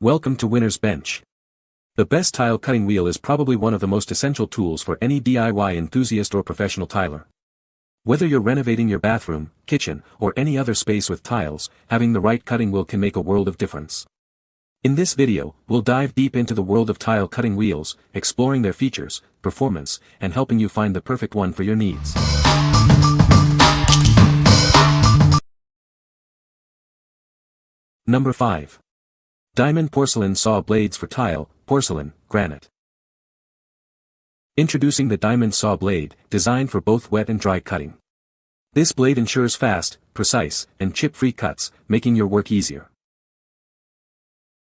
Welcome to Winner's Bench. The best tile cutting wheel is probably one of the most essential tools for any DIY enthusiast or professional tiler. Whether you're renovating your bathroom, kitchen, or any other space with tiles, having the right cutting wheel can make a world of difference. In this video, we'll dive deep into the world of tile cutting wheels, exploring their features, performance, and helping you find the perfect one for your needs. Number 5. Diamond Porcelain Saw Blades for Tile, Porcelain, Granite. Introducing the Diamond Saw Blade, designed for both wet and dry cutting. This blade ensures fast, precise, and chip-free cuts, making your work easier.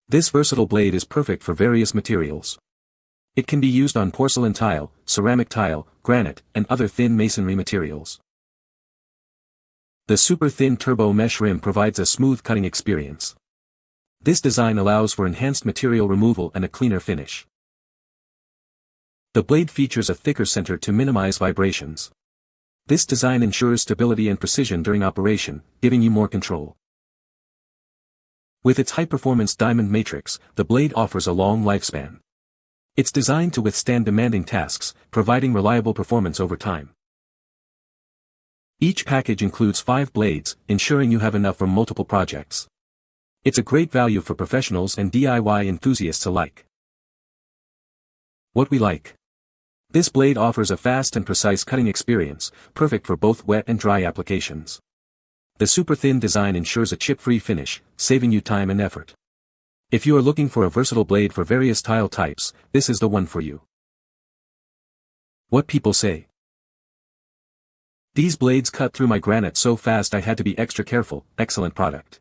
This versatile blade is perfect for various materials. It can be used on porcelain tile, ceramic tile, granite, and other thin masonry materials. The super thin turbo mesh rim provides a smooth cutting experience. This design allows for enhanced material removal and a cleaner finish. The blade features a thicker center to minimize vibrations. This design ensures stability and precision during operation, giving you more control. With its high-performance diamond matrix, the blade offers a long lifespan. It's designed to withstand demanding tasks, providing reliable performance over time. Each package includes 5 blades, ensuring you have enough for multiple projects. It's a great value for professionals and DIY enthusiasts alike. What we like. This blade offers a fast and precise cutting experience, perfect for both wet and dry applications. The super thin design ensures a chip-free finish, saving you time and effort. If you are looking for a versatile blade for various tile types, this is the one for you. What people say. These blades cut through my granite so fast I had to be extra careful. Excellent product.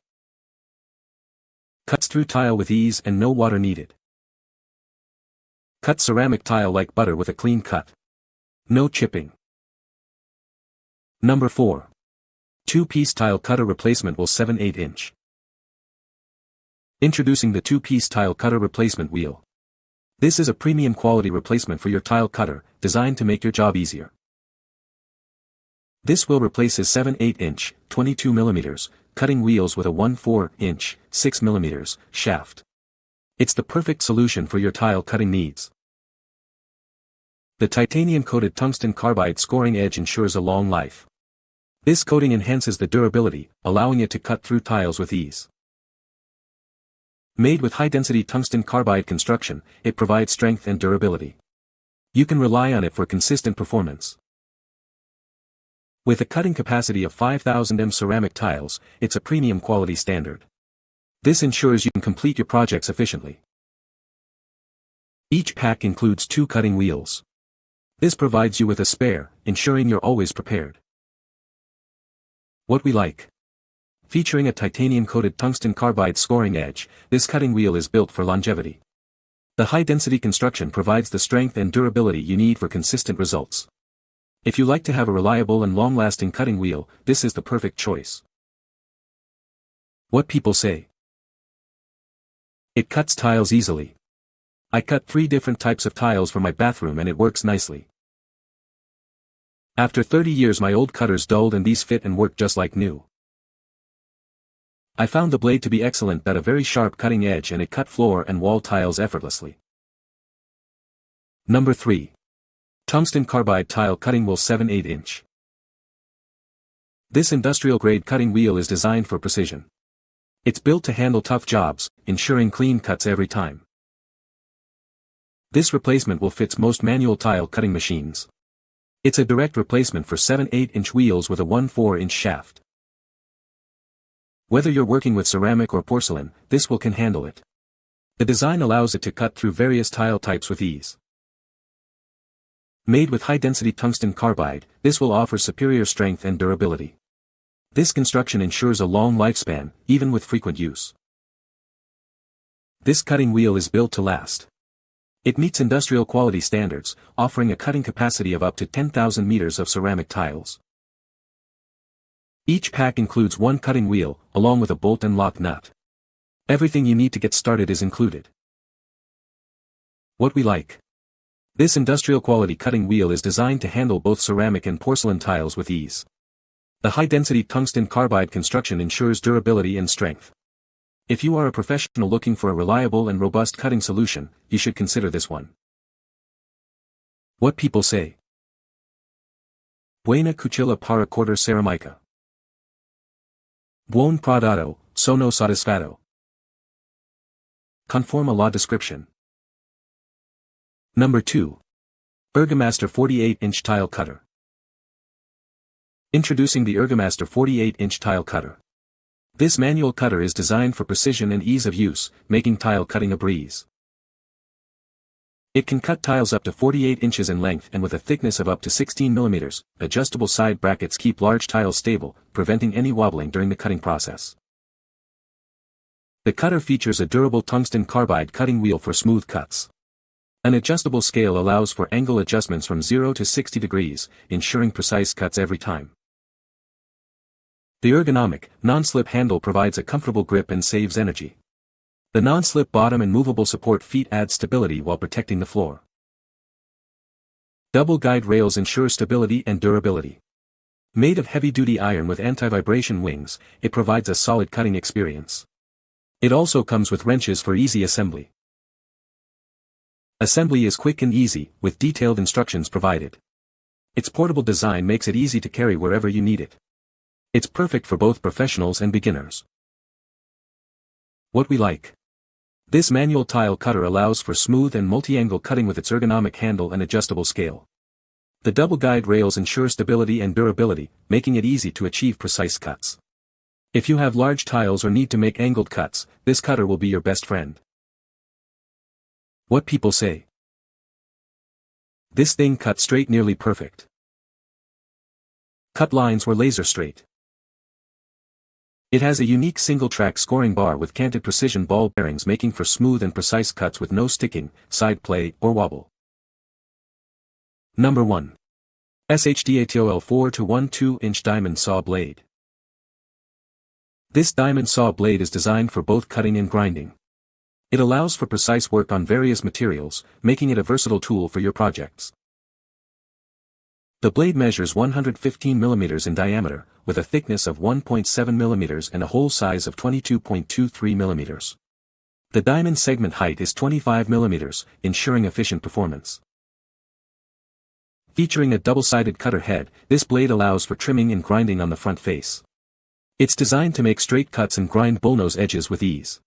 Cuts through tile with ease and no water needed. Cut ceramic tile like butter with a clean cut. No chipping. Number 4. 2-piece tile cutter replacement wheel 7/8 inch. Introducing the 2-piece tile cutter replacement wheel. This is a premium quality replacement for your tile cutter, designed to make your job easier. This wheel replaces 7/8 inch, 22 mm, cutting wheels with a 1/4 inch, 6 mm, shaft. It's the perfect solution for your tile cutting needs. The titanium-coated tungsten-carbide scoring edge ensures a long life. This coating enhances the durability, allowing it to cut through tiles with ease. Made with high-density tungsten-carbide construction, it provides strength and durability. You can rely on it for consistent performance. With a cutting capacity of 5,000 m ceramic tiles, it's a premium quality standard. This ensures you can complete your projects efficiently. Each pack includes 2 cutting wheels. This provides you with a spare, ensuring you're always prepared. What we like. Featuring a titanium-coated tungsten carbide scoring edge, this cutting wheel is built for longevity. The high-density construction provides the strength and durability you need for consistent results. If you like to have a reliable and long-lasting cutting wheel, this is the perfect choice. What people say. It cuts tiles easily. I cut 3 different types of tiles for my bathroom and it works nicely. After 30 years my old cutters dulled and these fit and work just like new. I found the blade to be excellent at a very sharp cutting edge and it cut floor and wall tiles effortlessly. Number 3. Tungsten Carbide Tile Cutting Wheel 7/8 inch. This industrial-grade cutting wheel is designed for precision. It's built to handle tough jobs, ensuring clean cuts every time. This replacement will fit most manual tile cutting machines. It's a direct replacement for 7/8 inch wheels with a 1/4 inch shaft. Whether you're working with ceramic or porcelain, this wheel can handle it. The design allows it to cut through various tile types with ease. Made with high-density tungsten carbide, this will offer superior strength and durability. This construction ensures a long lifespan, even with frequent use. This cutting wheel is built to last. It meets industrial quality standards, offering a cutting capacity of up to 10,000 meters of ceramic tiles. Each pack includes 1 cutting wheel, along with a bolt and lock nut. Everything you need to get started is included. What we like. This industrial quality cutting wheel is designed to handle both ceramic and porcelain tiles with ease. The high-density tungsten carbide construction ensures durability and strength. If you are a professional looking for a reliable and robust cutting solution, you should consider this one. What people say. Buena cuchilla para cortar ceramica. Buen produto, sono satisfato. Conforme a la description. Number 2. ERGOMASTER 48-inch tile cutter. Introducing the ERGOMASTER 48-inch tile cutter. This manual cutter is designed for precision and ease of use, making tile cutting a breeze. It can cut tiles up to 48 inches in length and with a thickness of up to 16 mm. Adjustable side brackets keep large tiles stable, preventing any wobbling during the cutting process. The cutter features a durable tungsten-carbide cutting wheel for smooth cuts. An adjustable scale allows for angle adjustments from 0 to 60 degrees, ensuring precise cuts every time. The ergonomic, non-slip handle provides a comfortable grip and saves energy. The non-slip bottom and movable support feet add stability while protecting the floor. Double guide rails ensure stability and durability. Made of heavy-duty iron with anti-vibration wings, it provides a solid cutting experience. It also comes with wrenches for easy assembly. Assembly is quick and easy, with detailed instructions provided. Its portable design makes it easy to carry wherever you need it. It's perfect for both professionals and beginners. What we like. This manual tile cutter allows for smooth and multi-angle cutting with its ergonomic handle and adjustable scale. The double guide rails ensure stability and durability, making it easy to achieve precise cuts. If you have large tiles or need to make angled cuts, this cutter will be your best friend. What people say. This thing cut straight nearly perfect. Cut lines were laser straight. It has a unique single-track scoring bar with canted precision ball bearings making for smooth and precise cuts with no sticking, side play, or wobble. Number 1. SHDIATOOL 4-1 2-inch diamond saw blade. This diamond saw blade is designed for both cutting and grinding. It allows for precise work on various materials, making it a versatile tool for your projects. The blade measures 115 mm in diameter, with a thickness of 1.7 mm and a hole size of 22.23 mm. The diamond segment height is 25 mm, ensuring efficient performance. Featuring a double-sided cutter head, this blade allows for trimming and grinding on the front face. It's designed to make straight cuts and grind bullnose edges with ease.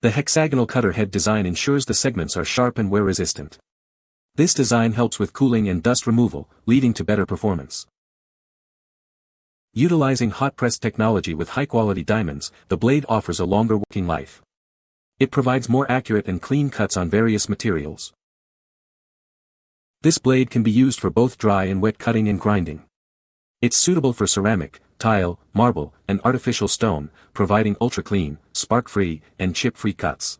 The hexagonal cutter head design ensures the segments are sharp and wear-resistant. This design helps with cooling and dust removal, leading to better performance. Utilizing hot-press technology with high-quality diamonds, the blade offers a longer working life. It provides more accurate and clean cuts on various materials. This blade can be used for both dry and wet cutting and grinding. It's suitable for ceramic, tile, marble, and artificial stone, providing ultra-clean, spark-free, and chip-free cuts.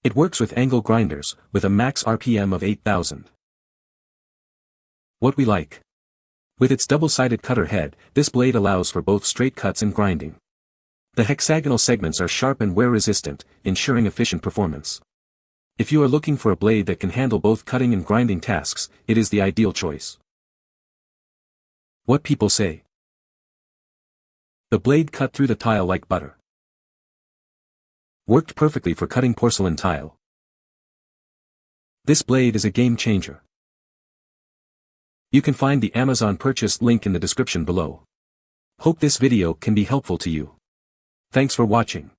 It works with angle grinders, with a max RPM of 8,000. What we like. With its double-sided cutter head, this blade allows for both straight cuts and grinding. The hexagonal segments are sharp and wear-resistant, ensuring efficient performance. If you are looking for a blade that can handle both cutting and grinding tasks, it is the ideal choice. What people say. The blade cut through the tile like butter. Worked perfectly for cutting porcelain tile. This blade is a game changer. You can find the Amazon purchase link in the description below. Hope this video can be helpful to you. Thanks for watching.